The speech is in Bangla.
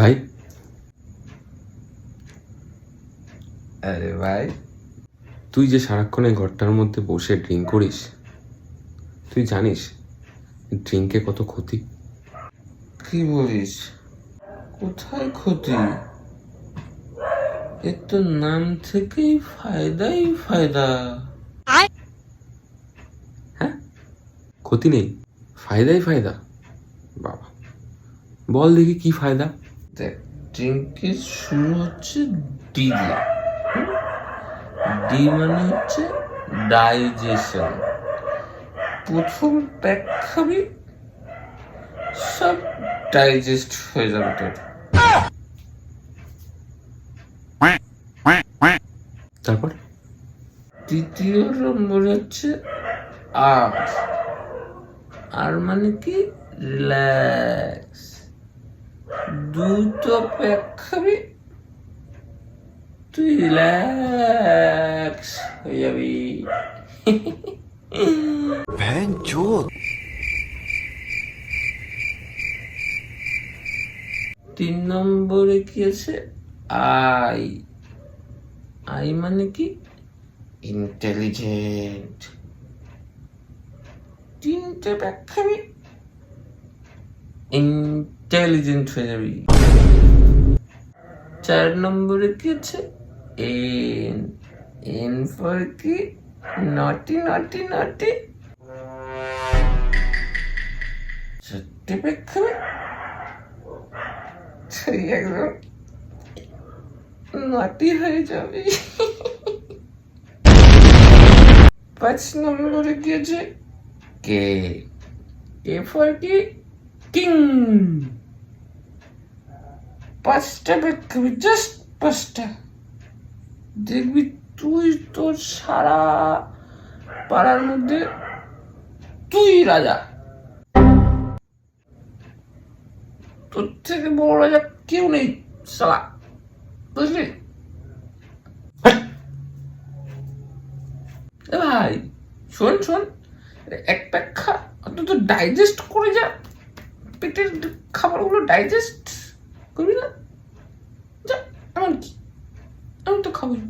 ভাই, আরে ভাই, তুই যে সারাক্ষণ এই ঘরটার মধ্যে বসে ড্রিঙ্ক করিস, তুই জানিস ড্রিঙ্কে কত ক্ষতি? কি বলিস? কোথায় ক্ষতি? এর তো নাম থেকেই ফায়দাই ফায়দা। হ্যাঁ, ক্ষতি নেই, ফায়দাই ফায়দা। বাবা, বল দেখি কি ফায়দা? দেখ, ড্রিঙ্কের শুরু হচ্ছে ডি দিয়ে। ডি মানে হচ্ছে ডাইজেশন। প্রথম প্যাক খাবি, সব ডাইজেস্ট হয়ে যাবে তোর। তারপর দ্বিতীয় নম্বর হচ্ছে আর। আর মানে কি? রিল্যাক্স। দুটো প্যাক খাবি, তুই রিল্যাক্স হয়ে যাবি। তিন নম্বরে কি আছে? আই। আই মানে কি? ইন্টেলিজেন্ট। তিনটে প্যাক খাবি, ইন্টেলিজেন্ট হয়ে যাবি। চার নম্বরে কি আছে? এন। এন ফর কি? নটি নটি নটি। চারটে প্যাক খাবি, তুই একদম নটি হয়ে যাবে। পাঁচ নম্বরে কি আছে? কে। কে ফর কি? কিং। পাঁচটা প্যাক খাবি, জাস্ট পাঁচটা। দেখবি তুই তোর সারা পাড়ার মধ্যে তুই রাজা। তোর থেকে বড় রাজা কেউ নেই শালা, বুঝলি? এ ভাই, শোন শোন, এক প্যাক খা, অন্তত ডাইজেস্ট করে যা। পেটের খাবারগুলো ডাইজেস্ট করবি না? যা, এমন কি, আমি তো খাবোই।